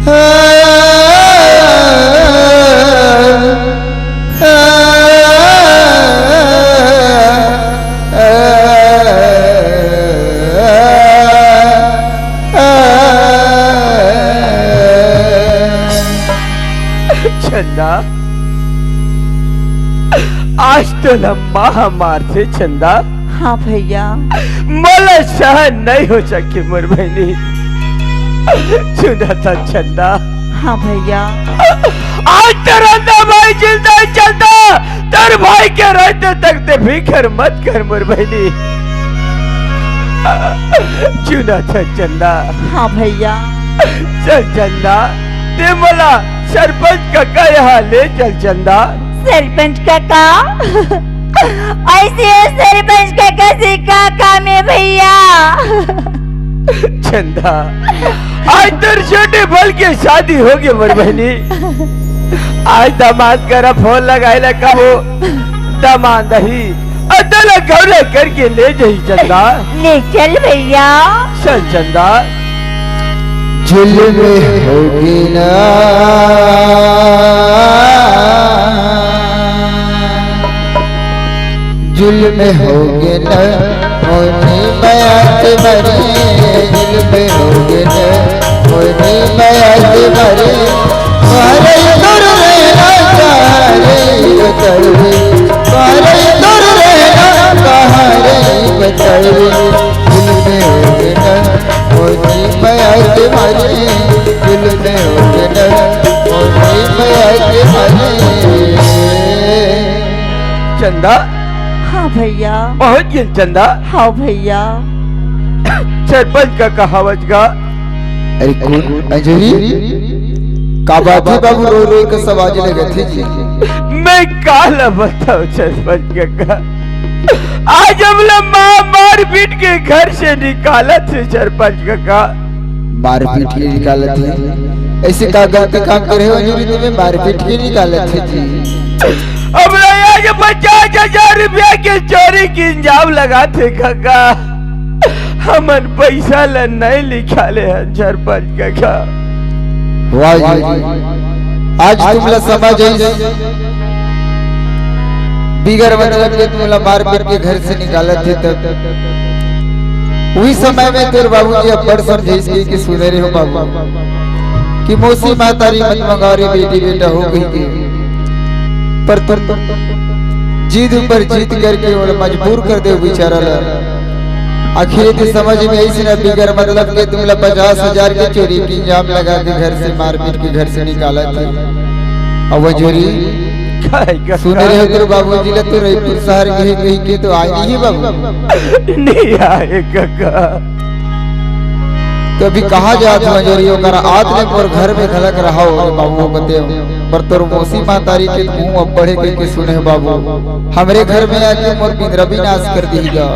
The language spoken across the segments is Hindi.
चंदा, आज तो लंबा हमार से चंदा। हाँ भैया। मला सहन नहीं हो सके मोर बहनी। सुना था चंदा। हाँ भैया। आज तेरा भाई जिंदा है चंदा। तेरे भाई के रहते तक ते फिकर मत कर मोर बहनी। सुना था चंदा। हाँ भैया। चल चंदा, ते मला सरपंच काका यहाँ ले चल चंदा। सरपंच काका? ऐसे सरपंच काका से काका में भैया। चंदा, आज तेरे छोटे बल की शादी होगी मोर बहनी। आज दामाद करा फोन लगाए कहो दामाद ही अदला गौरा करके ले जाई चंदा। ले चल भैया। चल चंदा। जुल्म होगी ना जुल्म होगी ना मोनी बयात मरे। जुल्म होगी ना मोनी बयात मरे। मारे दूर रहना कहारे बतलवे। मारे दूर रहना कहारे बतलवे। जुल्म होगी ना मोनी बयात मरे। जुल्म होगी ना मोनी बयात मरे। चंदा। हाँ भैया। पहुंच गए चंदा। हाँ भैया। सरपंच का कहावत का। अरे कौन अंजलि का बात है बाबू? रो रो के सवाज लगे थे जी। मैं काला बताऊं सरपंच का। आज हम लोग मार पीट के घर से निकाला थे सरपंच का। मार पीट के निकाला थे? ऐसे का गलती काम करे हो अंजलि? तुम्हें मार पीट के निकाला थे जी। अब 50,000 रुपया के चोरी की इंजाम लगाते काका। हमन पैसा ला नहीं लिखा ले सरपंच काका। वाह जी, आज तुमला समझ आई। बिगर मतलब के तुमला मार पीट के घर से निकाला थे तब वही समय में तेरे बाबूजी अब्बड़ समझे कि सुने रहे हो बाबू कि मौसी मातारी मत मंगारी बेटी बेटा हो गई थी। पर जीद ऊपर जीत करके और मजबूर कर दे बेचारा ला। आखिर तो समझ में ऐसी ना बिगर मतलब के तुमला 50,000 की चोरी की इंजाम लगा के घर से मार पीट के घर से निकाला था। अब वो चोरी सुन रहे हो तेरे बाबूजी ला तो रायपुर शहर कहीं के तो आई नहीं है बाबू? नहीं आए काका। तो अभी कहा जात मंजूरियों कर आज ने मोर घर में खलक रहा हो बाबू बते पर तोर मौसी मातारी के मुंह अब बढ़े के सुने बाबू हमरे घर में आके मोर पिंजरा भी नाश कर दीगा।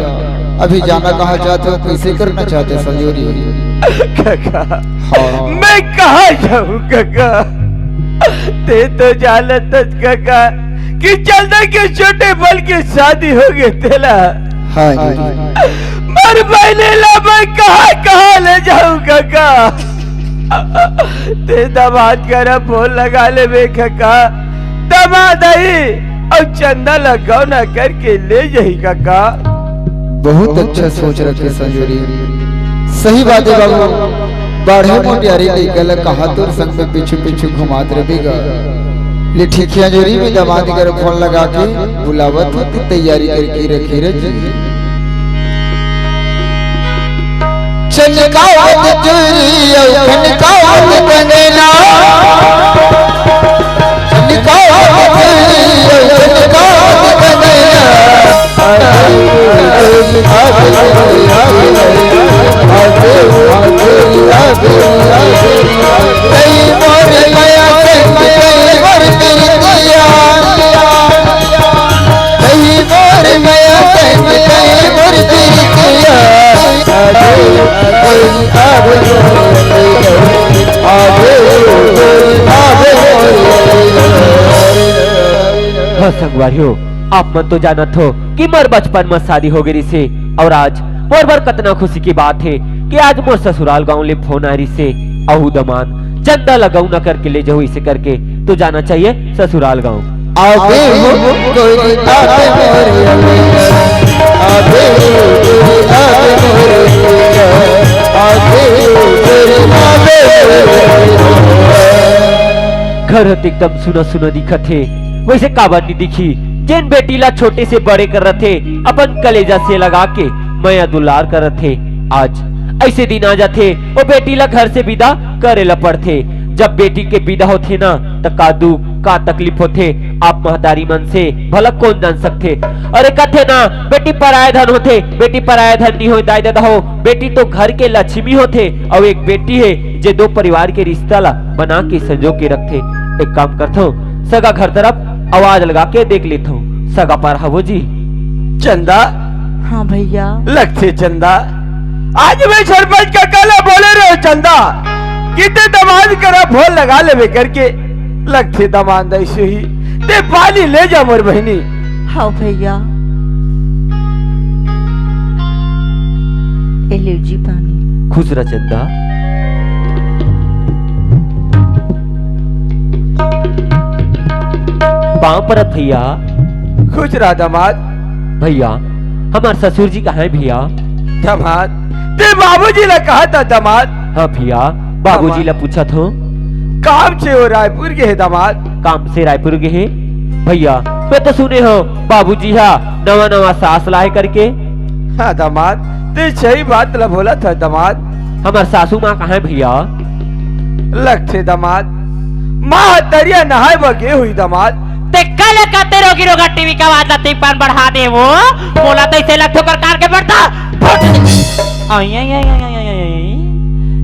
अभी जाना कहाँ चाहते हो? कैसे करना चाहते संजोरी? काका हाँ। मैं कहाँ जाऊँ काका? ते तो जानत काका कि चंदा के छोटे बल की शादी हो गई तेला। हाँ जी। मर बहने ला मैं कहाँ ले जाऊँ काका? ते दामाद करा फोन लगा ले बे काका। दामाद आई और चंदा लगाओ ना करके ले जाई काका। बहुत अच्छा सोच रखे संजोरी। सही बात है बाबू। बाढ़े मोटियारी लेकर कहा तो संग में पीछे पीछे घुमात रहेगा। ले ठिकिया जोरी में दामाद कर फोन लगा के बुलावत होती तैयारी करके रखी रही। चनकावत चोरी खनकावत बनेना। चनकावत चोरी खनकावत बनेना। संगवारियों, आप मन तो जानत हो कि मोर बचपन में शादी हो गई से और आज मोर बर कतना खुशी की बात है कि आज मोर ससुराल गांव ले फोन आ रही से अहू दमान चंदा लगाऊ ना करके ले जाओ, इसे करके तो जाना चाहिए ससुराल गांव। आगे हो कोई आगे मोरे आगे घर एकदम सुना सुना दिखा थे, वैसे काबर नहीं दिखी। जिन बेटी ला छोटे से बड़े कर रहे थे, अपन कलेजा से लगा के माया दुलार कर रहे थे, आज ऐसे दिन आ जाते वो बेटी ला घर से विदा करे ला पड़ते। जब बेटी के विदा होते ना तो का दुख का तकलीफ होते, आप महतारी मन से भला कौन जान सकते। अरे कथे ना बेटी पराया धन होते, बेटी पराया धन नहीं हो दाई दादा हो, बेटी तो घर के लक्ष्मी होते। और एक बेटी है जो दो परिवार के रिश्ता ला बना के संजो के रखते। एक काम करता हूँ, सगा घर तरफ आवाज लगा के देख लेता हूँ। सगा पर हवो जी। चंदा। हाँ भैया। लगते चंदा, आज मैं सरपंच का काला बोले रहे हो चंदा, कितने दमाद करा भोल लगा ले करके लगते दमाद ऐसे ही ते पानी ले जा मोर बहनी। हाँ भैया, ए लो जी पानी। खुश रह चंदा। पाँव पर भैया। खुश रहा दमाद। भैया हमारे ससुर जी कहाँ है भैया? दमाद ते बाबूजी ने कहा था दमाद। हाँ भैया, बाबूजी ला पूछा था। काम से वो रायपुर के है दमाद। काम से रायपुर गए हैं भैया। मैं तो सुने हो बाबूजी हा नवा नवा सास लाए करके। हाँ दमाद, ते सही बात ला बोला था दमाद। हमारे सासू माँ कहाँ है भैया? लगते दमाद माँ तरिया नहाए बगे हुई दमाद। ते कल कहते रोगी रोगा टीवी का आवाज लाती पान बढ़ा दे वो बोला तो इसे लग ठोकर कार के पड़ता।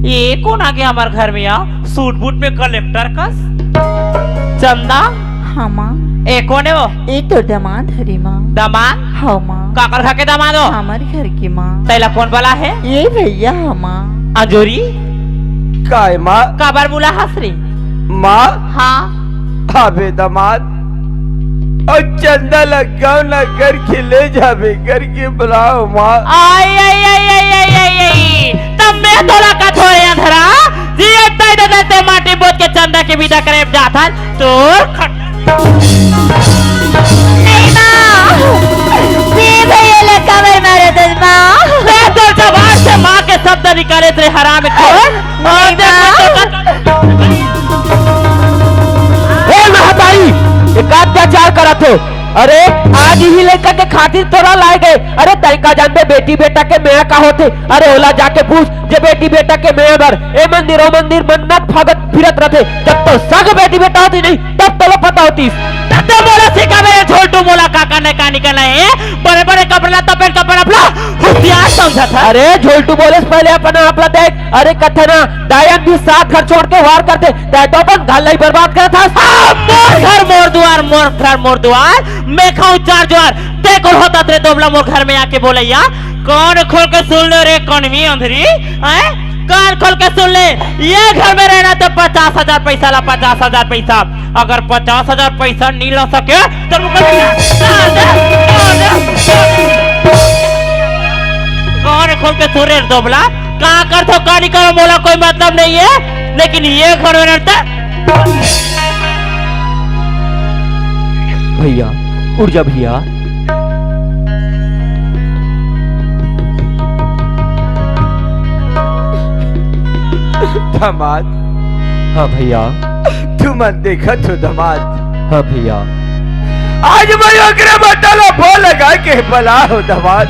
ये कौन आ गया हमारे घर में यार? सूट बूट में कलेक्टर का चंदा। हाँ माँ। ए कौन है वो? ये तो दामाद हरी माँ। दामाद? हाँ माँ। काकर खा के दामाद हो? हमारे घर की माँ। तैला कौन वाला है? ये भैया। हाँ माँ। अंजोरी काय माँ? काबर बोला हसरी माँ। हाँ अबे दमाद और चंदा लगाओ ना करके ले जाबे करके बुलाओ माँ। आई आई आई आई आई आई आई तब मैं तो लगा थोड़े अंधरा जी इतना देते माटी बोझ के चंदा के विदा करे जाता तो नहीं माँ, ये भैया लगा मैं मारे दस माँ। मैं तो जबान से माँ के शब्द निकाले थे हराम खोर और अत्याचार करा थे। अरे आज ही लेकर के खातिर तोरा लाए गए। अरे तरीका जानते बेटी बेटा के मेया का होते। अरे ओला जाके पूछ जे बेटी बेटा के मेया बर ए मंदिर मन्नत भगत फिरत रहते। जब तो सग बेटी बेटा होती नहीं तब तो पता होती। तब बोला सिखा मेरे छोटू मोला काका ने का निकला है बड़े बड़े कपड़ा तपेट कपड़ा अपना होशियार समझा था। अरे झोलटू बोले पहले अपना आपला देख। अरे कथे ना दायन भी साथ घर छोड़ के वार करते तो अपन घर लाई बर्बाद करा था। मोर घर मोर द्वार मोर घर मोर द्वार मैं खाऊं चार ज्वार ते कौन होता तेरे दोबला मोर घर में आके बोले या कौन खोल के सुन ले रे कौनवी अंधरी हैं? कान खोल के सुन ले, ये घर में रहना तो 50,000 पैसा ला 50,000 पैसा। अगर 50,000 पैसा नहीं ला सके तो कान खोल के सुन रे दोबला कहाँ कर तो कहानी करो बोला कोई मतलब नहीं है, लेकिन ये घर में रहता भैया उड़ जा भैया। दमाद। हाँ भैया। तू मत देखा तो दमाद। हाँ भैया। आज मैं अग्रे बताला भो लगा के बला हो दमाद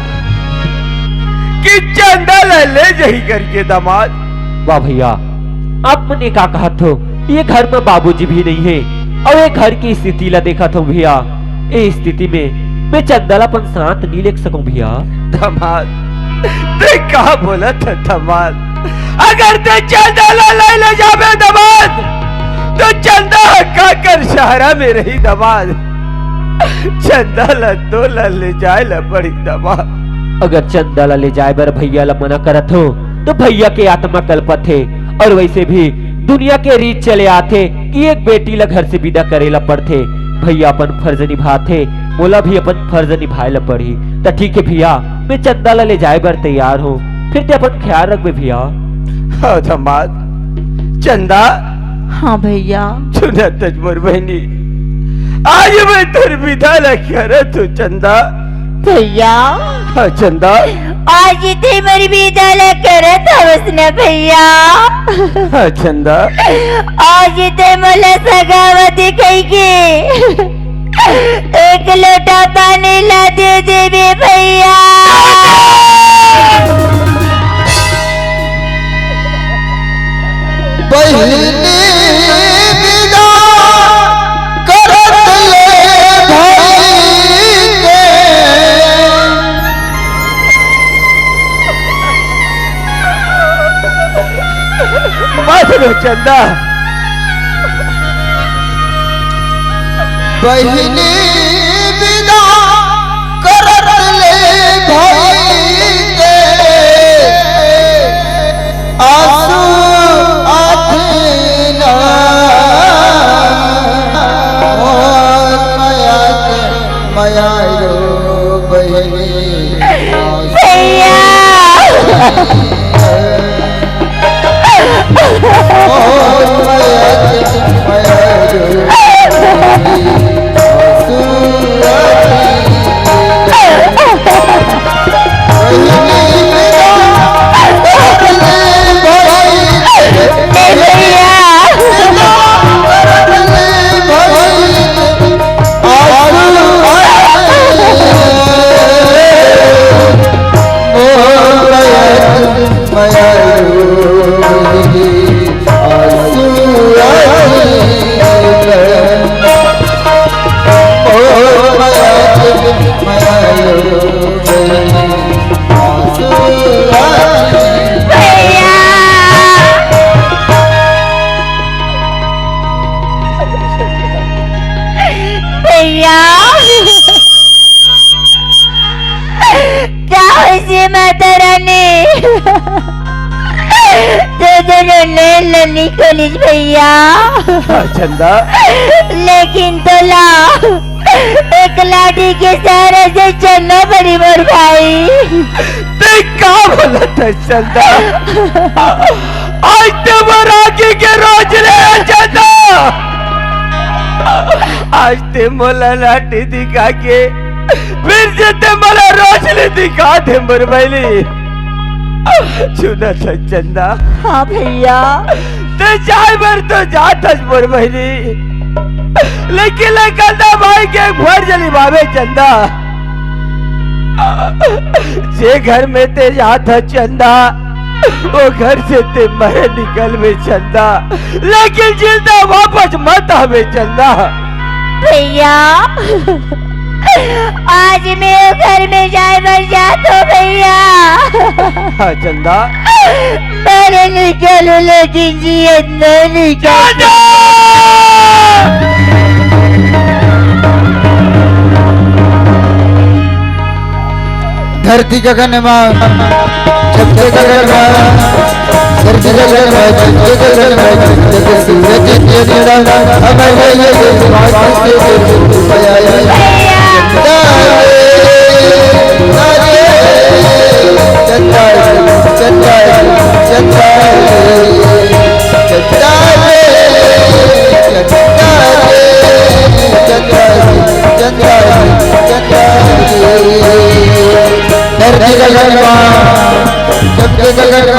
कि चंदा ले जही करके दमाद। वाह भैया, आपने क्या कहा तो ये घर में बाबूजी भी नहीं है और ये घर की स्थिति ला देखा तो भैया इस स्थिति में मैं चंदलापन साथ नहीं ले सकूं भैया। दमाद देख कहा बोला था दमाद, अगर ते चंदा ले जाबे दमाद तो चंदा हक्का कर शहरा में रही दमाद। चंदा तो ले जाए ला पड़ी दमाद। अगर चंदा ले जाए बर भैया ला मना करत हो तो भैया के आत्मा कल्पत है और वैसे भी दुनिया के रीत चले आते कि एक बेटी ला घर से विदा करेला पड़ते। भैया अपन फर्ज निभाते, बोला भी अपन फर्ज निभाए ला पड़ी। तो ठीक है भैया, मैं चंदा ले जाए बर तैयार हूँ, फिर ते अपन ख्याल रखबे भैया। हाँ दमाद। चंदा हाँ भैया। सुना तजमोर बहनी, आज मैं तेरे विदा लगा रहा तू चंदा। भैया हाँ चंदा, आज थे मेरी विदा लेकर था उसने भैया। हाँ चंदा, आज थे मला सगावती कही के एक लोटा पानी ला दे देवे भैया। बहिनी विदा करत ले भाई के, मारो चंदा। बहिनी विदा करत ले भाई के, आंसू आखिना माया रो बहिनी भैया क्या हुई माता रानी? लनी कॉलेज भैया। हाँ चंदा, लेकिन तो ला एक लाठी के सहारे से चलना पड़ी मोर भाई। देख क्या बोला था चंदा, आज तो मराठी के रोज रे चंदा। आज ते मोला लाठी दिखा के फिर से ते मोला रोशनी दिखा दे मोर भाई। सुना था चंदा। हाँ भैया। ते जाए बर तो जाता मोर भाई, लेकिन कंदा भाई के घर जली बाबे चंदा। जे घर में ते जाता चंदा, वो घर से ते मरे निकल में चंदा, लेकिन जिंदा वापस मत आवे चंदा। भैया आज मैं वो घर में जाए मर जाता भैया। हाँ चंदा, मैंने निकलू लेकिन जीत नहीं निकल। धरती गगन में चपके गगन में, धरती गगन में चपके गगन में, जैसे सूरज के निरा हमें ये बात से पाया। चंदा चंदा चंदा धरती गगन चपके गगन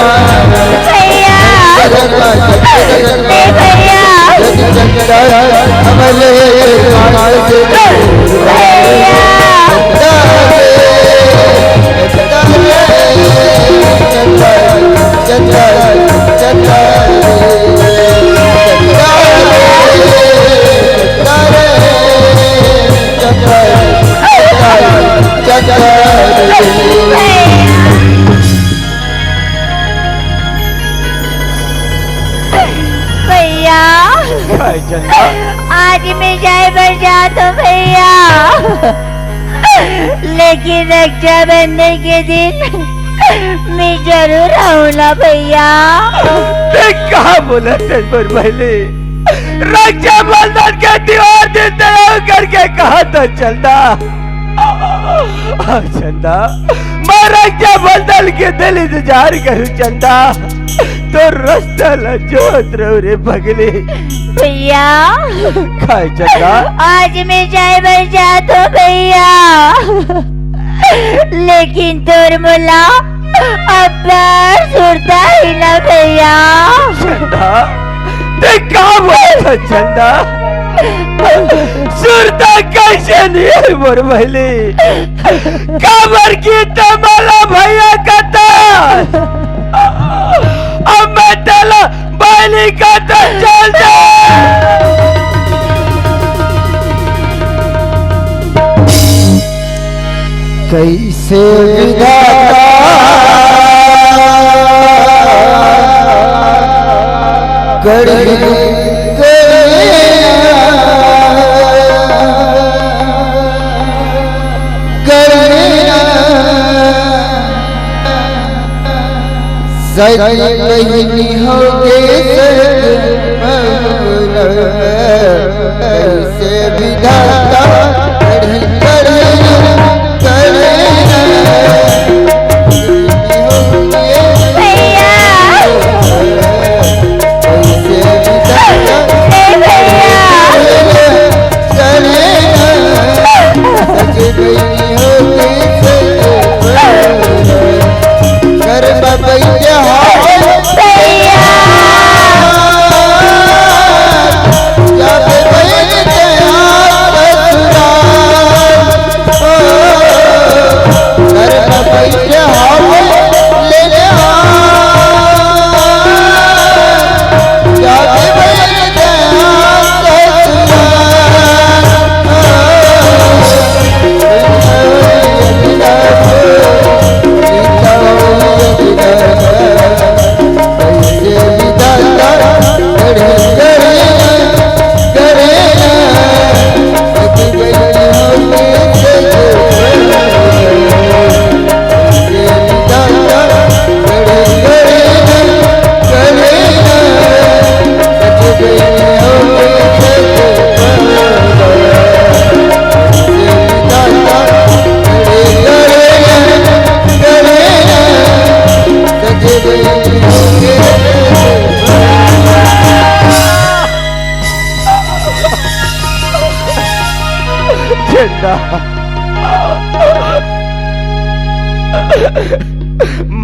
भैया आज मैं जाए बर जा तो भैया, लेकिन रक्षाबंधन के दिन मैं जरूर आऊंगा भैया। कहा बोला तेरे पहले रक्षाबंधन के त्योहार दिन तय करके कहा तो चलता। चंदा मैं रक्षाबंधन के दिल इंतजार करूं चंदा, तो रास्ता ला जोत रहो रे पगली। भैया खाए चंदा आज मैं चाय बन जातो भैया, लेकिन तोर मुला अब्बा सुरता ही ना भैया। चंदा ते का बोला चंदा, सुरता कैसे नहीं है मोर भैली, काबर की तमाला भैया कता अब मैं तेला भैली कता चल जा। कैसे विधाता बहिनी हो कैसे विधाता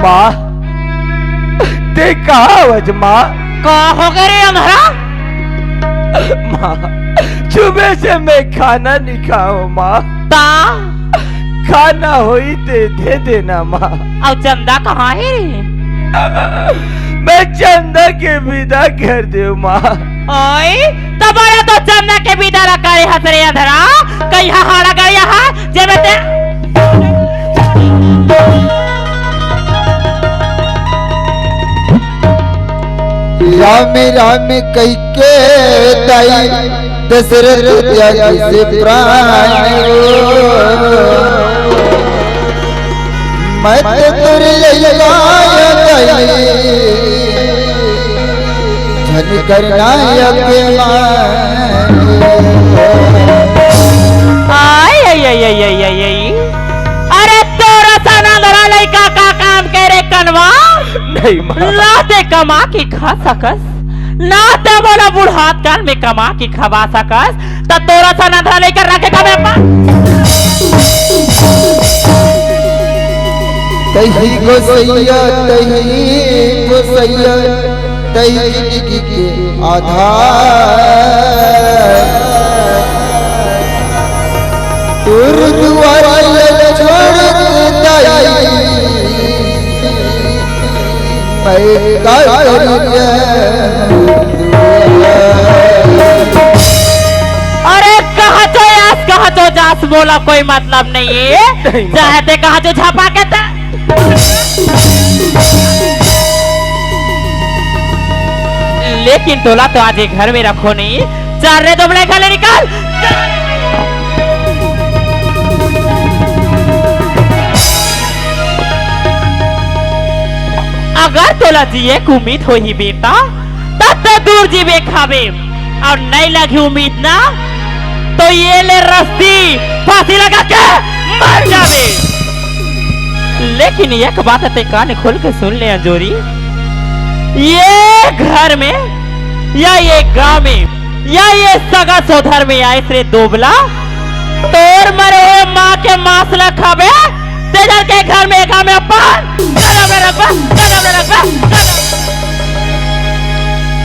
माँ ते कहा वज माँ, कहा हो गए रे अंधारा? माँ सुबह से मैं खाना नहीं खाओ माँ, ता खाना होई ते दे देना माँ। अब चंदा कहाँ है रे? मैं चंदा के विदा कर दे माँ। ओए तबारा तो चंदा के विदा ला करे हसरे अंधारा, कहीं हाड़ा गया यहाँ जे मैं ते राम राम कह के दाई दशरथ त्यागी से प्राण मत तुर झन करना अरे तोरा सना धरा लइका का काम करे कनवा नहीं माँ, लाते कमा की खा सकस, लाते बोला बुढ़ात काल में कमा की खवा सकस, त तोरा सा नधरा लेकर रखे का बेपा तही गोसैया तही जिंदगी के आधार तुर दुआरा छोड़ दाई अरे कहा तो यास कहा तो जास बोला कोई मतलब नहीं है, चाहते कहा तो छापा के था। लेकिन तोला तो आज एक घर में रखो नहीं, चार रे दुबले खाले निकाल। अगर तोला जिए की उम्मीद हो ही बेटा तब तो दूर जीवे खावे, और नहीं लगी उम्मीद ना तो ये ले रस्सी फांसी लगा के मर जावे। लेकिन एक बात ते कान खोल के सुन ले अंजोरी, ये घर में या ये गांव में या ये सगा सोधर में आए रे दोबला तोर मरे माँ के मासला खाबे तेजर के घर में काम में अपन